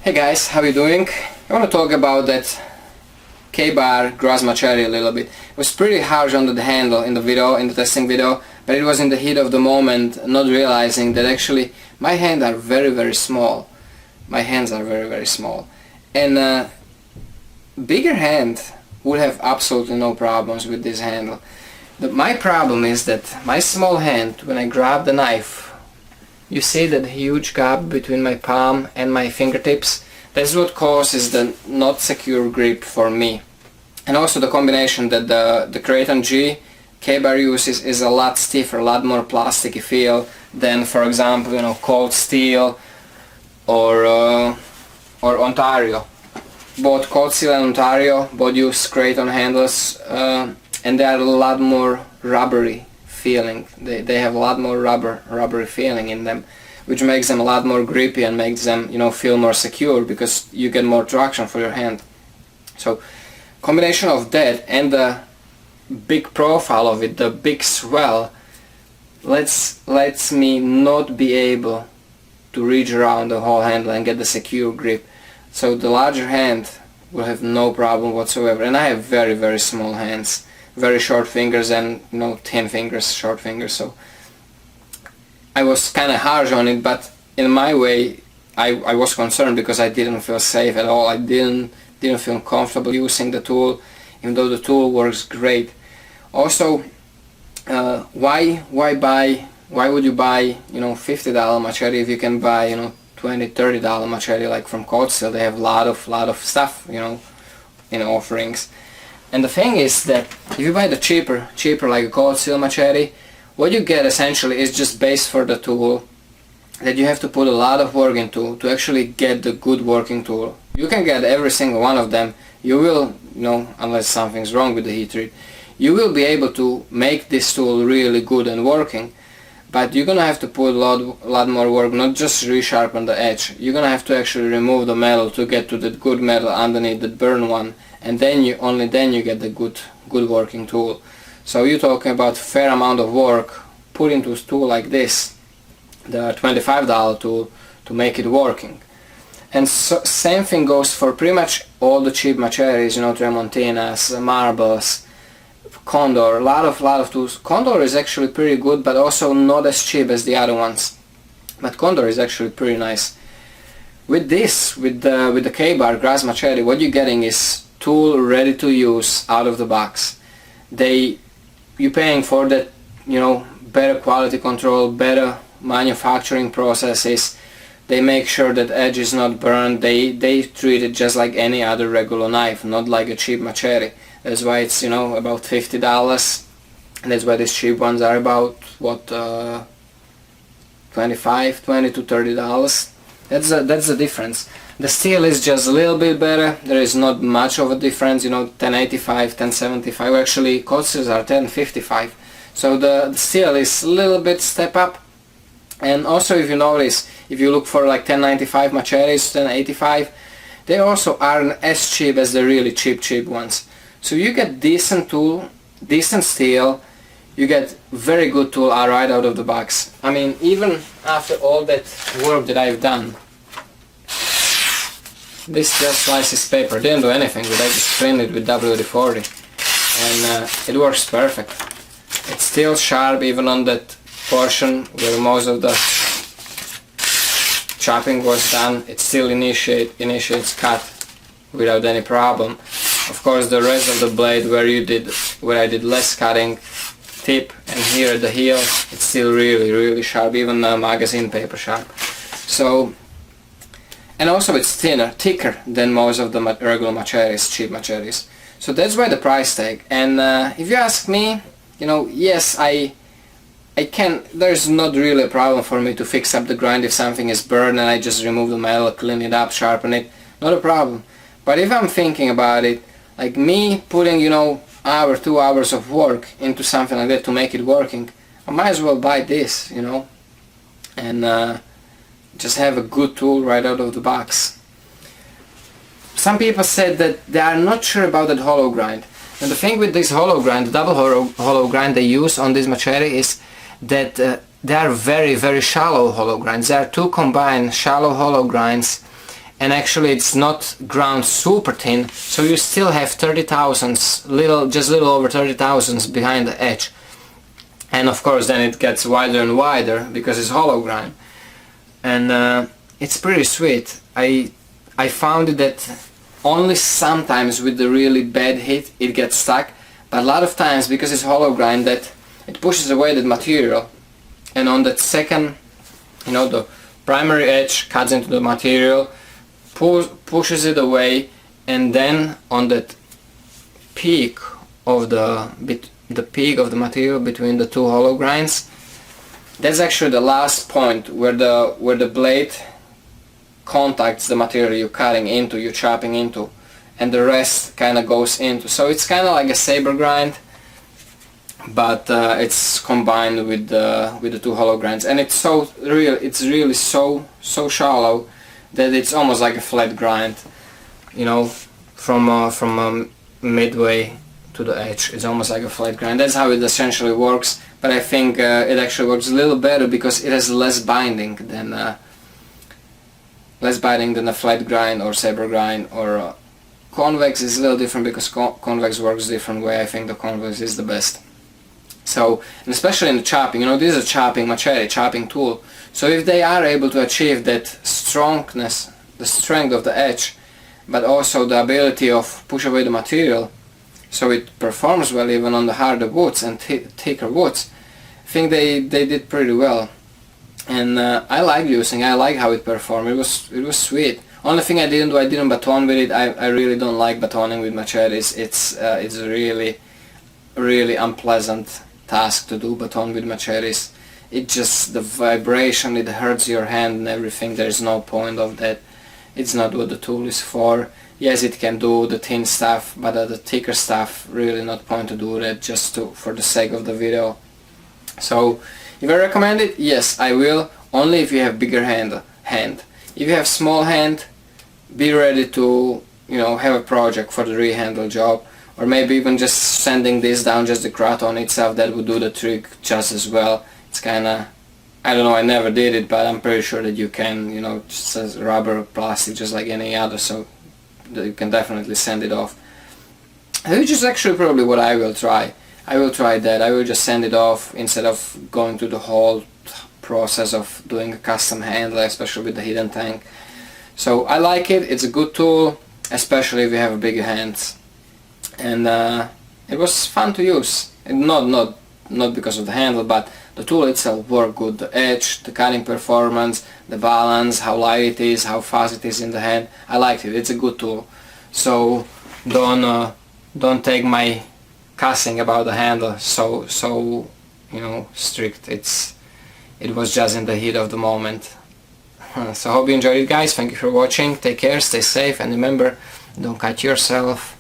Hey guys, how you doing? I want to talk about that Kabar grass machete a little bit. It was pretty harsh on the handle in the testing video, but it was in the heat of the moment, not realizing that actually my hands are very small. My hands are very small. And bigger hand would have absolutely no problems with this handle. My problem is that my small hand, when I grab the knife, you see that huge gap between my palm and my fingertips? That's what causes the not secure grip for me. And also the combination that the Kraton G Kabar uses is a lot stiffer, a lot more plasticky feel than, for example, cold steel or Ontario. Both cold steel and Ontario both use Kraton handles, and they are a lot more rubbery feeling. They have a lot more rubbery feeling in them, which makes them a lot more grippy and makes them feel more secure because you get more traction for your hand. So combination of that and the big profile of it, the big swell, lets me not be able to reach around the whole handle and get the secure grip. So the larger hand will have no problem whatsoever, and I have very small hands, very short fingers, and thin fingers, short fingers. So I was kind of harsh on it, but in my way I was concerned because I didn't feel safe at all. I didn't feel comfortable using the tool, even though the tool works great. Also, why would you buy $50 machete if you can buy $20-$30 machete like from Cold Steel? They have a lot of stuff in offerings. And the thing is that if you buy the cheaper like a Cold Steel machete, what you get essentially is just base for the tool that you have to put a lot of work into to actually get the good working tool. You can get every single one of them. You will, unless something's wrong with the heat treat, you will be able to make this tool really good and working. But you're gonna have to put a lot more work, not just resharpen the edge. You're gonna have to actually remove the metal to get to the good metal underneath the burn one, and then only then you get the good working tool. So you're talking about fair amount of work put into a tool like this, the $25 tool, to make it working. And so, same thing goes for pretty much all the cheap machetes, Tramontinas, Marbles, Condor, a lot of tools. Condor is actually pretty good, but also not as cheap as the other ones. But Condor is actually pretty nice. With this, with the Kabar grass machete, what you're getting is tool ready to use out of the box. You're paying for that, better quality control, better manufacturing processes. They make sure that edge is not burned. They treat it just like any other regular knife, not like a cheap machete. That's why it's about $50, and that's why these cheap ones are about what, $20 to $30. That's the difference. The steel is just a little bit better. There is not much of a difference, 1085, 1075. Actually, cold steels are 1055. So the steel is a little bit step up. And also, if you notice, if you look for like 1095 machetes, 1085, they also aren't as cheap as the really cheap ones. So you get decent tool, decent steel, you get very good tool right out of the box. I mean, even after all that work that I've done, this just slices paper. Didn't do anything with it, I just cleaned it with WD-40, and it works perfect. It's still sharp even on that portion where most of the chopping was done. It still initiates cut without any problem. Of course, the rest of the blade where I did less cutting, tip and here at the heel, it's still really sharp, even magazine paper sharp. So, and also it's thicker than most of the regular machetes, cheap machetes. So that's why the price tag. And if you ask me, yes, I can. There's not really a problem for me to fix up the grind if something is burned and I just remove the metal, clean it up, sharpen it. Not a problem. But if I'm thinking about it, like me putting, hour, 2 hours of work into something like that to make it working, I might as well buy this, and just have a good tool right out of the box. Some people said that they are not sure about that hollow grind. And the thing with this hollow grind, the double hollow grind they use on this machete is that they are very shallow hollow grinds. There are two combined shallow hollow grinds, and actually it's not ground super thin, so you still have 30 thousandths, just little over 30 thousandths behind the edge. And of course then it gets wider and wider because it's hollow grind, and it's pretty sweet. I found that only sometimes with the really bad heat it gets stuck, but a lot of times because it's hollow grind that it pushes away that material, and on that second, you know, the primary edge cuts into the material, pushes it away, and then on that peak of the peak of the material between the two hollow grinds, that's actually the last point where the blade contacts the material you're cutting into, you're chopping into, and the rest kind of goes into. So it's kind of like a saber grind, but it's combined with the two hollow grinds, and it's really so shallow that it's almost like a flat grind, you know, from midway to the edge. It's almost like a flat grind. That's how it essentially works, but I think it actually works a little better because it has less binding than a flat grind or saber grind. Or convex is a little different because convex works different way. I think the convex is the best. So, and especially in the chopping, you know, this is a chopping machete, chopping tool. So if they are able to achieve that strongness, the strength of the edge, but also the ability of push away the material, so it performs well even on the harder woods and thicker woods, I think they did pretty well. And I like how it performed. It was sweet. Only thing I didn't baton with it. I really don't like batoning with machetes. It's really unpleasant task to do baton with machetes. It just, the vibration, it hurts your hand and everything. There is no point of that. It's not what the tool is for. Yes, it can do the thin stuff, but the thicker stuff, really not point to do that, just for the sake of the video. So, if I recommend it, yes, I will, only if you have bigger hand. If you have small hand, be ready to, you know, have a project for the rehandle job, or maybe even just sanding this down, just the craton itself, that would do the trick just as well. It's kinda, I don't know, I never did it, but I'm pretty sure that you can, you know, just as rubber, plastic, just like any other, so you can definitely sand it off. Which is actually probably what I will try. I will try that. I will just sand it off instead of going through the whole process of doing a custom handle, especially with the hidden tank. So I like it. It's a good tool, especially if you have bigger hands. And it was fun to use. And not because of the handle, but the tool itself worked good. The edge, the cutting performance, the balance, how light it is, how fast it is in the hand. I liked it. It's a good tool. So don't take my cussing about the handle so you know, strict. It was just in the heat of the moment. So I hope you enjoyed it, guys. Thank you for watching. Take care, stay safe, and remember, don't cut yourself.